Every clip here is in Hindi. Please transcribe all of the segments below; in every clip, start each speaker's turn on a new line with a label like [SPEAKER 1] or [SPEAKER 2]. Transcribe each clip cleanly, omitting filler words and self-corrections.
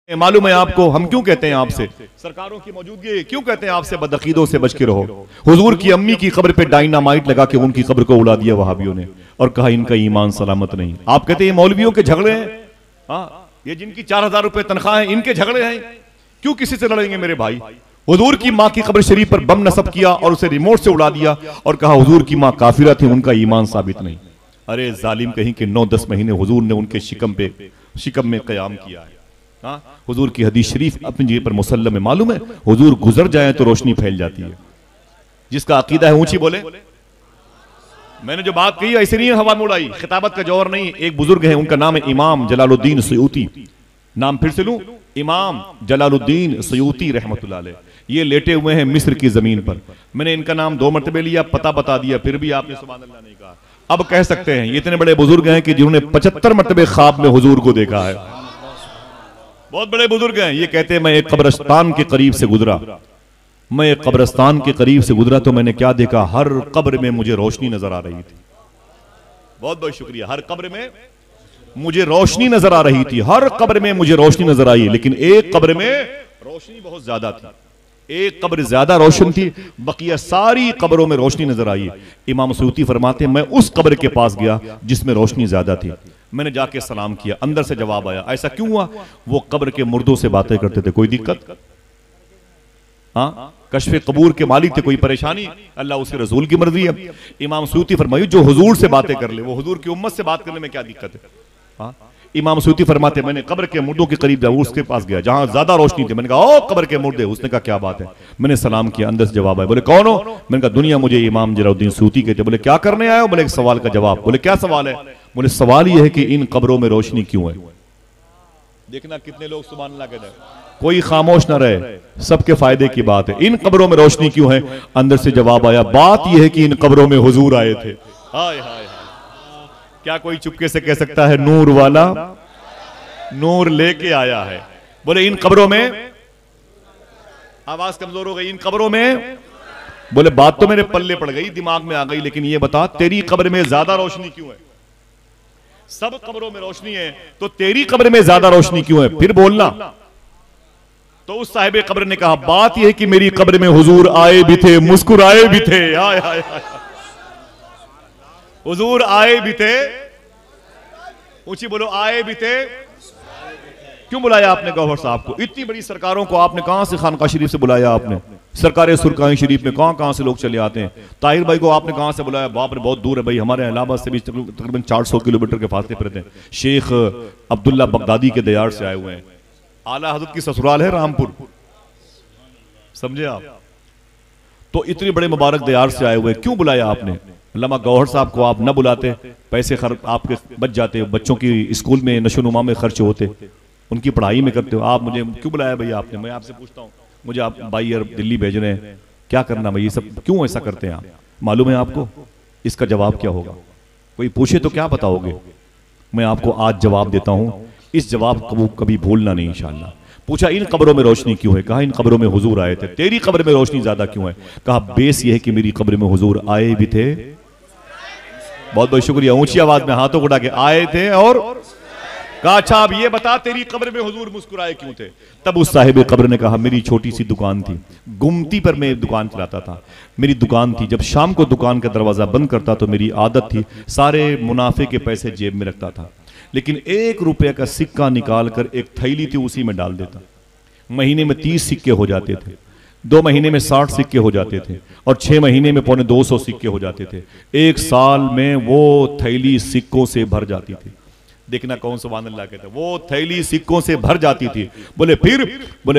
[SPEAKER 1] मालूम है आपको हम क्यों कहते हैं आपसे सरकारों की मौजूदगी क्यों कहते हैं आपसे बदअकीदों से बच के रहो। हुजूर की अम्मी की कब्र पे डायनामाइट लगा के उनकी कब्र को उड़ा दिया वहाबियों ने और कहा इनका ईमान सलामत नहीं। आप कहते हैं मौलवियों के झगड़े हैं, हाँ ये जिनकी 4000 रुपए तनख्वाह है इनके झगड़े हैं, क्यों किसी से लड़ेंगे मेरे भाई। हुजूर की माँ की कब्र शरीफ पर बम नस्ब किया और उसे रिमोट से उड़ा दिया और कहा हुजूर की माँ काफिरा थी, उनका ईमान साबित नहीं। अरे जालिम कहीं के 9-10 महीने हुजूर ने उनके शिकम में कयाम किया है। हाँ हुजूर की हदीस शरीफ अपनी जगह पर मुसल्लम है। मालूम है हुजूर गुजर जाए तो रोशनी फैल जाती है। जिसका अकीदा है ऊंची बोले। मैंने जो बात कही ऐसे नहीं हवा में उड़ाई, खिताबत का जौहर नहीं। एक बुजुर्ग है उनका नाम है इमाम जलालुद्दीन सयूती, नाम फिर से लूं इमाम जलालुद्दीन सयूती रहमतुल्लाह अलैह। ये लेटे हुए हैं मिस्र की जमीन पर। मैंने इनका नाम 2 मरतबे लिया, पता बता दिया, फिर भी आपने सुभान अल्लाह नहीं कहा। अब कह सकते हैं ये इतने बड़े बुजुर्ग हैं कि जिन्होंने 75 मरतबे ख्वाब में हुजूर को देखा है। बहुत बड़े बुजुर्ग हैं। ये कहते हैं मैं एक कब्रिस्तान के करीब से गुजरा, मैं एक कब्रिस्तान के करीब से गुजरा तो मैंने क्या देखा, हर कब्र में मुझे रोशनी नजर आ रही थी। बहुत बहुत शुक्रिया। हर कब्र में मुझे रोशनी नजर आ रही थी, हर कब्र में मुझे रोशनी नजर आई, लेकिन एक कब्र में रोशनी बहुत ज्यादा थी। एक कब्र ज्यादा रोशन थी, बकिया सारी कब्रों में रोशनी नजर आई। इमाम सयूती फरमाते मैं उस कब्र के पास गया जिसमें रोशनी ज्यादा थी। मैंने जाके सलाम किया, अंदर से जवाब आया ऐसा क्यों हुआ। वो कब्र के मुर्दों से बातें करते थे। कोई दिक्कत, हाँ कश्फ कबूर के मालिक थे, कोई परेशानी, अल्लाह उसके रसूल की मर्जी है। इमाम सयूती फरमाई जो हुजूर से बातें कर ले, वो हुजूर की उम्मत से बात करने में क्या दिक्कत है। हाँ इमाम सयूती फरमाते मैंने कब्र के मुर्दों के करीब जाऊँ, उसके पास गया जहां ज्यादा रोशनी थी। मैंने कहा ओ कब्र के मुर्दे। उसने कहा क्या बात है। मैंने सलाम किया, अंदर से जवाब आया। बोले कौन हो। मैंने कहा दुनिया मुझे इमाम जलालुद्दीन सयूती कहते। बोले क्या करने आए हो। बोले एक सवाल का जवाब। बोले क्या सवाल है। बोले सवाल यह है कि इन कब्रों में रोशनी क्यों है। देखना कितने लोग सुभान अल्लाह कहते हैं, कोई खामोश ना रहे, सबके फायदे की बात है। इन कब्रों में रोशनी क्यों है। अंदर से जवाब आया बात यह है कि इन कब्रों में हुजूर आए थे। हाय हाय, क्या कोई चुपके से कह सकता है नूर वाला नूर लेके आया है। बोले इन कब्रों में, आवाज कमजोर हो गई, इन कब्रों में। बोले बात तो मेरे पल्ले पड़ गई, दिमाग में आ गई, लेकिन ये बता तेरी कब्र में ज्यादा रोशनी क्यों है। सब कब्रों में रोशनी है तो तेरी कब्र में ज्यादा रोशनी क्यों है, फिर बोलना। तो उस साहिब कब्र ने कहा बात यह है कि मेरी कब्र में हुजूर आए भी थे, मुस्कुराए भी थे। हाय हाय हाय, हुजूर आए भी थे, ऊंची बोलो आए भी थे। क्यों बुलाया आपने गौहर साहब को। इतनी बड़ी सरकारों को आपने कहां से खानका शरीफ से बुलाया। आपने सरकार सुरकाई शरीफ में कहां से लोग चले आते हैं। ताहिर भाई को आपने कहां से बुलाया। बाप रे बहुत दूर है भाई, हमारे इलाहाबाद से भी तकरीबन 400 किलोमीटर के फासले पर रहते हैं। शेख अब्दुल्ला बगदादी के दयार से आए हुए हैं। आला हजरत की ससुराल है रामपुर, समझे आप। तो इतनी बड़े मुबारक दयार से आए हुए, क्यों बुलाया आपने। अल्लामा गौहर साहब को आप न बुलाते, पैसे आपके बच जाते, बच्चों की स्कूल में नशोनुमा में खर्च होते, उनकी पढ़ाई में करते हो। आप मुझे क्यों बुलाया भैया आपने। मैं आपसे पूछता हूँ, मुझे आप बाई ईयर दिल्ली भेज रहे हैं, क्या करना भाई, ये सब क्यों ऐसा करते हैं आप। मालूम है आपको इसका जवाब क्या होगा। कोई पूछे तो क्या बताओगे। मैं आपको आज जवाब देता हूँ, इस जवाब को कभी भूलना नहीं इंशाअल्लाह। पूछा इन कब्रों में रोशनी क्यों है। कहा इन कब्रों में हुजूर आए थे। तेरी कब्र में रोशनी ज्यादा क्यों है। कहा बेस ये है कि मेरी कब्र में हुजूर आए भी थे। बहुत बहुत शुक्रिया। ऊंची आवाज में हाथों को उठा के आए थे और कहा अच्छा अब ये बता तेरी कब्र में हुजूर मुस्कुराए क्यों थे। तब उस साहिब कब्र ने कहा मेरी छोटी सी दुकान थी, गुमती पर मैं दुकान चलाता था। मेरी दुकान थी, जब शाम को दुकान का दरवाजा बंद करता तो मेरी आदत थी सारे मुनाफे के पैसे जेब में रखता था, लेकिन 1 रुपये का सिक्का निकाल कर एक थैली थी उसी में डाल देता। महीने में 30 सिक्के हो जाते थे, 2 महीने में 60 सिक्के हो जाते थे और 6 महीने में 250 सिक्के हो जाते थे। 1 साल में वो थैली सिक्कों से भर जाती थी। देखना कौन सुभान अल्लाह कहता है, वो थैली सिक्कों से भर जाती थी। बोले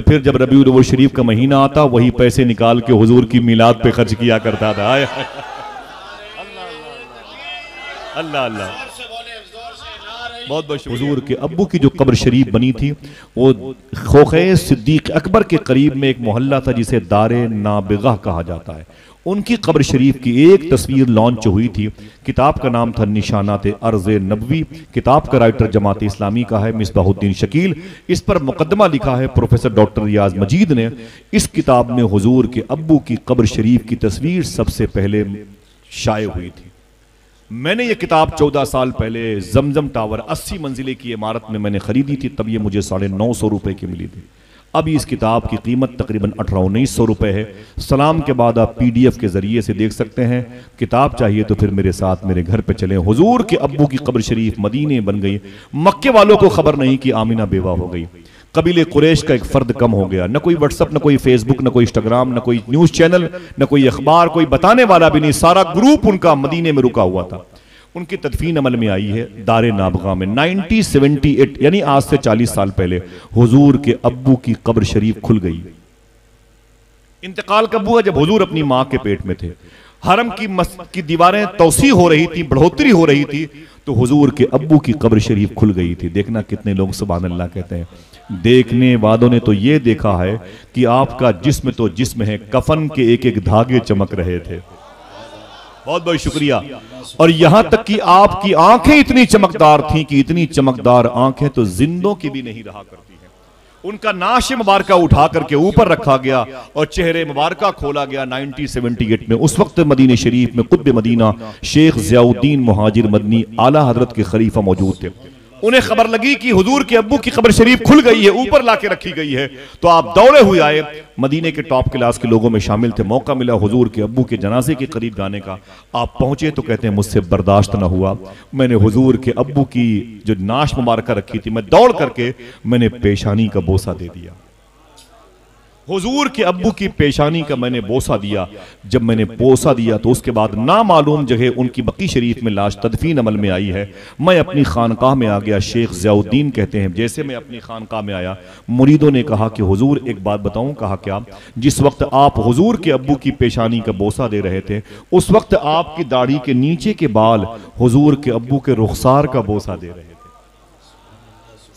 [SPEAKER 1] फिर जब रबीउल अव्वल शरीफ का महीना आता वही पैसे निकाल के हुजूर की मिलाद पे खर्च किया करता था। अल्लाह अल्लाह। बहुत बहुत हुजूर के अब्बू की जो कब्र शरीफ बनी थी वो खोखे सिद्दीक अकबर के करीब में एक मोहल्ला था जिसे दारे नाबिगा कहा जाता है। उनकी कब्र शरीफ की एक तस्वीर लॉन्च हुई थी। किताब का नाम था निशानात अर्ज़ नबवी। किताब का राइटर जमात इस्लामी का है मिसबाहुद्दीन शकील। इस पर मुकदमा लिखा है प्रोफेसर डॉक्टर रियाज मजीद ने। इस किताब में हुजूर के अब्बू की कब्र शरीफ की तस्वीर सबसे पहले शाये हुई थी। मैंने ये किताब 14 साल पहले जमजम टावर 80 मंजिले की इमारत में मैंने खरीदी थी, तब ये मुझे 950 रुपए की मिली थी। अभी इस किताब की कीमत तकरीबन 1800-1900 रुपए है। सलाम के बाद आप PDF के जरिए से देख सकते हैं। किताब चाहिए तो फिर मेरे साथ मेरे घर पे चलें। हुजूर के अब्बू की कब्र शरीफ मदीने बन गई। मक्के वालों को खबर नहीं कि आमिना बेवा हो गई। कबीले कुरैश का एक फर्द कम हो गया। न कोई व्हाट्सअप, न कोई फेसबुक, न कोई इंस्टाग्राम, न कोई न्यूज चैनल, न कोई अखबार, कोई बताने वाला भी नहीं। सारा ग्रुप उनका मदीने में रुका हुआ था। उनकी तदफीन अमल में आई है दारे नाबगा में 1978, यानी आज से 40 साल पहले हुजूर के अब्बू की कब्र शरीफ खुल गई। इंतकाल कब हुआ? जब हुजूर अपनी मां के पेट में थे। हरम की दीवारें तौसी हो रही थी, बढ़ोतरी हो रही थी, तो हुजूर के अब्बू की कब्र शरीफ खुल गई थी। देखना कितने लोग सुभान अल्लाह कहते हैं। देखने वालों ने तो ये देखा है कि आपका जिस्म तो जिस्म है, कफन के एक एक धागे चमक रहे थे। बहुत बहुत शुक्रिया। और यहां तक कि आपकी आंखें इतनी चमकदार थीं कि इतनी चमकदार आंखें तो जिंदों की भी नहीं रहा करती हैं। उनका नाश मुबारका उठा करके ऊपर रखा गया और चेहरे मुबारका खोला गया 1978 में। उस वक्त मदीने शरीफ में कुतुब मदीना शेख ज़ियाउद्दीन मुहाजिर मदनी आला हजरत के खलीफा मौजूद थे। उन्हें खबर लगी कि हुजूर के अब्बू की कब्र शरीफ खुल गई है, ऊपर लाके रखी गई है। तो आप दौड़े हुए आए, मदीने के टॉप क्लास के लोगों में शामिल थे। मौका मिला हुजूर के अब्बू के जनाजे के करीब जाने का। आप पहुंचे तो कहते हैं मुझसे बर्दाश्त न हुआ। मैंने हुजूर के अब्बू की जो नाश मुबारका रखी थी, मैं दौड़ करके मैंने पेशानी का बोसा दे दिया। हुजूर के अब्बू की पेशानी का मैंने बोसा दिया। जब मैंने बोसा दिया तो उसके बाद नामालूम जगह उनकी बकी शरीफ में लाश तदफीन अमल में आई है। मैं अपनी खानकाह में आ गया। शेख ज़ियाउद्दीन कहते हैं जैसे मैं अपनी खानकाह में आया, मुरीदों ने कहा कि हुजूर एक बात बताऊं। कहा क्या? जिस वक्त आप हुजूर के अब्बू की पेशानी का बोसा दे रहे थे, उस वक्त आपकी दाढ़ी के नीचे के बाल हुजूर के अब्बू के रुखसार का बोसा दे रहे थे।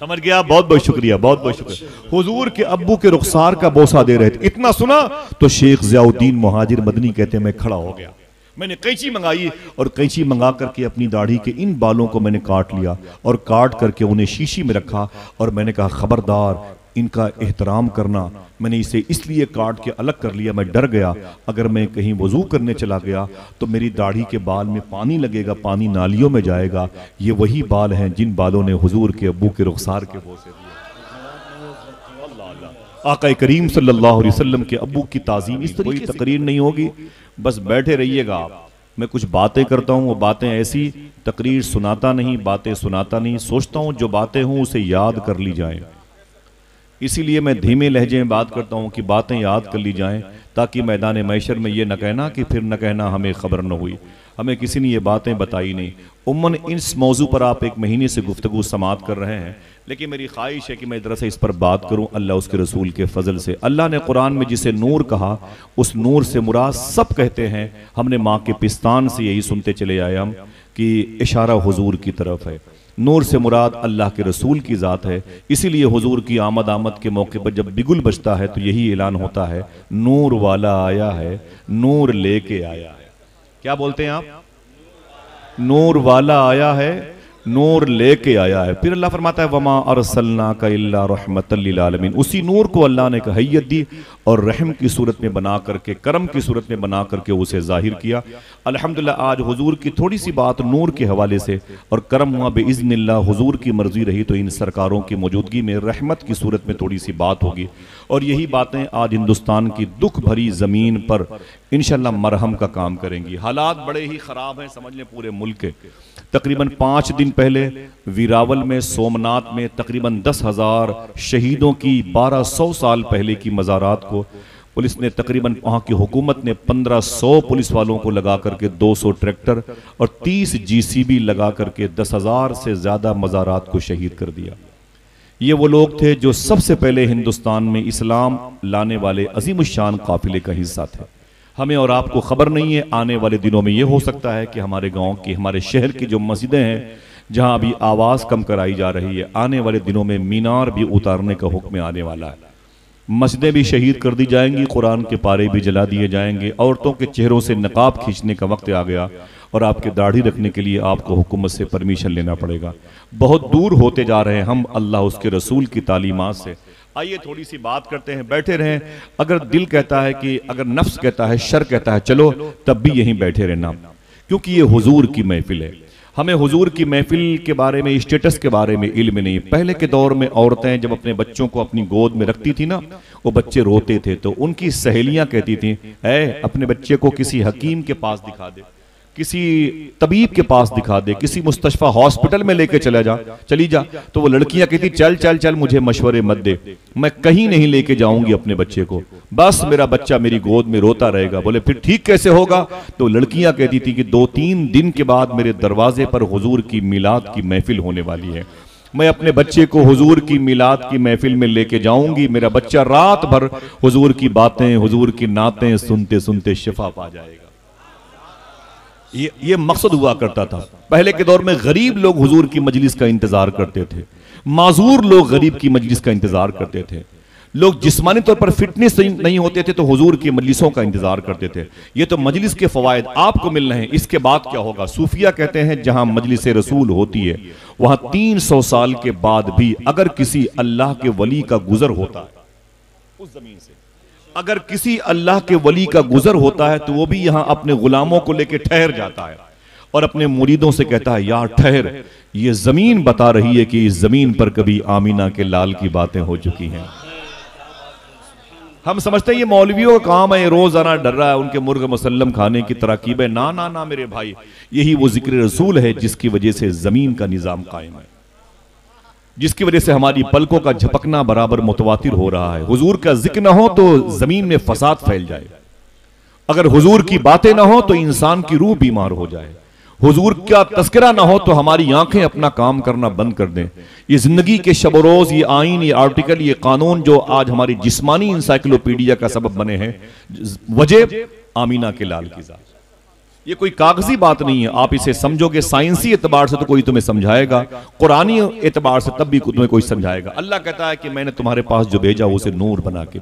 [SPEAKER 1] समझ गया? बहुत बहुत शुक्रिया, बहुत बहुत शुक्रिया। हुजूर के अब्बू के रुखसार का बोसा दे रहे थे। इतना सुना तो शेख ज़ियाउद्दीन मुहाजिर मदनी कहते हैं मैं खड़ा हो गया। मैंने कैंची मंगाई और कैंची मंगा करके अपनी दाढ़ी के इन बालों को मैंने काट लिया और काट करके उन्हें शीशी में रखा और मैंने कहा खबरदार इनका एहतराम करना। मैंने इसे इसलिए काट के अलग कर लिया, मैं डर गया अगर मैं कहीं वजू करने चला गया तो मेरी दाढ़ी के बाल में पानी लगेगा, पानी नालियों में जाएगा। ये वही बाल हैं जिन बालों ने हुजूर के अब्बू के रुखसार के बोसे दिए। आका करीम सल्लल्लाहु अलैहि वसल्लम के अब्बू की ताज़ीम इस तरीके से तकरीर नहीं होगी, बस बैठे रहिएगा आप। मैं कुछ बातें करता हूँ, वो बातें ऐसी, तकरीर सुनाता नहीं, बातें सुनाता नहीं। सोचता हूँ जो बातें हों उसे याद कर ली जाएं। इसीलिए मैं धीमे लहजे में बात करता हूँ कि बातें याद कर ली जाएं, ताकि मैदान मैशर में ये न कहना कि फिर न कहना हमें खबर न हुई, हमें किसी ने ये बातें बताई नहीं। उम्मन इस मौजू पर आप एक महीने से गुफ्तगू समात कर रहे हैं, लेकिन मेरी ख्वाहिश है कि मैं इधर से इस पर बात करूं अल्लाह उसके रसूल के फजल से। अल्लाह ने कुरान में जिसे नूर कहा, उस नूर से मुराद सब कहते हैं। हमने माँ के पिस्तान से यही सुनते चले आए हम कि इशारा हुजूर की तरफ है। नूर से मुराद अल्लाह के रसूल की ज़ात है। इसीलिए हुजूर की आमद के मौके पर जब बिगुल बजता है तो यही ऐलान होता है, नूर वाला आया है, नूर लेके आया है। क्या बोलते हैं आप? नूर वाला आया है, नूर लेके आया है। फिर अल्लाह फरमाता है वमा अरसलनाका इल्ला रहमतल लिल आलमीन। उसी नूर को अल्लाह ने हैयत दी और रहम की सूरत में बना करके, करम की सूरत में बना करके उसे जाहिर किया। अल्हम्दुलिल्लाह आज हुजूर की थोड़ी सी बात नूर के हवाले से और करम हुआ बिइज़्निल्लाह, हुजूर की मर्जी रही तो इन सरकारों की मौजूदगी में रहमत की सूरत में थोड़ी सी बात होगी। और यही बातें आज हिंदुस्तान की दुख भरी ज़मीन पर इंशाअल्लाह मरहम का काम करेंगी। हालात बड़े ही ख़राब हैं, समझ लें पूरे मुल्क के। तकरीबन 5 दिन पहले वीरावल में, सोमनाथ में तकरीबन 10,000 शहीदों की 1200 साल पहले की मज़ारात को पुलिस ने तकरीबन, वहाँ की हुकूमत ने 1500 पुलिस वालों को लगा करके 200 ट्रैक्टर और 30 GCB लगा करके 10,000 से ज़्यादा मज़ारात को शहीद कर दिया। ये वो लोग थे जो सबसे पहले हिंदुस्तान में इस्लाम लाने वाले अजीमुश्शान काफिले का हिस्सा थे। हमें और आपको खबर नहीं है, आने वाले दिनों में ये हो सकता है कि हमारे गांव की, हमारे शहर की जो मस्जिदें हैं जहां अभी आवाज़ कम कराई जा रही है, आने वाले दिनों में मीनार भी उतारने का हुक्म आने वाला है। मस्जिदें भी शहीद कर दी जाएंगी, कुरान के पारे भी जला दिए जाएंगे। औरतों के चेहरों से नकाब खींचने का वक्त आ गया और आपके दाढ़ी रखने के लिए आपको हुकूमत से परमिशन लेना पड़ेगा। बहुत दूर होते जा रहे हैं हम अल्लाह उसके रसूल की तालीमात से। आइए थोड़ी सी बात करते हैं, बैठे रहें। अगर दिल कहता है कि, अगर नफ्स कहता है, शर कहता है, चलो तब भी यहीं बैठे रहना, क्योंकि ये हुजूर की महफिल है। हमें हुजूर की महफिल के बारे में, स्टेटस के बारे में इल्म नहीं। पहले के दौर में औरतें जब अपने बच्चों को अपनी गोद में रखती थी ना, वो बच्चे रोते थे तो उनकी सहेलियां कहती थी, अपने बच्चे को किसी हकीम के पास दिखा दे, किसी तबीब के पास दिखा दे, किसी मुस्तशफा हॉस्पिटल में लेके चली जा। तो वो लड़कियां कहती, चल चल चल, मुझे मशवरे मत दे, मैं कहीं नहीं लेके जाऊंगी अपने बच्चे को, बस मेरा बच्चा मेरी गोद में रोता रहेगा। बोले फिर ठीक कैसे होगा? तो लड़कियां कहती थी कि 2-3 दिन के बाद मेरे दरवाजे पर हुजूर की मिलाद की महफिल होने वाली है, मैं अपने बच्चे को हुजूर की मिलाद की महफिल में लेके जाऊंगी, मेरा बच्चा रात भर हुजूर की बातें, हुजूर की नातें सुनते सुनते शिफा पा जाएगा। ये मकसद हुआ करता था। पहले के दौर में गरीब लोग हुजूर की मजलिस का इंतजार करते थे, माजूर लोग गरीब की मजलिस का इंतजार करते थे, लोग जिस्मानी तौर पर फिटनेस नहीं होते थे तो हुजूर की मजलिसों का इंतजार करते थे। ये तो मजलिस के फवायद आपको मिल रहे हैं, इसके बाद क्या होगा? सूफिया कहते हैं जहां मजलिस रसूल होती है वहां 300 साल के बाद भी अगर किसी अल्लाह के वली का गुजर होता है उस जमीन से, अगर किसी अल्लाह के वली का गुजर होता है तो वो भी यहां अपने गुलामों को लेकर ठहर जाता है और अपने मुरीदों से कहता है, यार ठहर, ये जमीन बता रही है कि इस जमीन पर कभी आमीना के लाल की बातें हो चुकी हैं। हम समझते हैं ये मौलवियों का काम है, रोजाना डर रहा है उनके मुर्ग मुसल्लम खाने की तराकीब है। ना ना ना मेरे भाई, यही वो जिक्र रसूल है जिसकी वजह से जमीन का निजाम कायम है, जिसकी वजह से हमारी पलकों का झपकना बराबर मुतवातिर हो रहा है। हुजूर का जिक्र ना हो तो जमीन में फसाद फैल जाए, अगर हुजूर की बातें ना हो तो इंसान की रूह बीमार हो जाए, हुजूर का तस्करा ना हो तो हमारी आंखें अपना काम करना बंद कर दें। ये जिंदगी के शब रोज, ये आइन, ये आर्टिकल, ये कानून जो आज हमारी जिस्मानी इंसाइक्लोपीडिया का सबब बने हैं, वजह आमीना के लाल की जात। ये कोई कागजी बात नहीं है, आप इसे समझोगे साइंसी एतबार से तो कोई तुम्हें समझाएगा, कुरानी एतबार से तब भी तुम्हें कोई समझाएगा। अल्लाह कहता है कि मैंने तुम्हारे पास जो भेजा उसे नूर बना के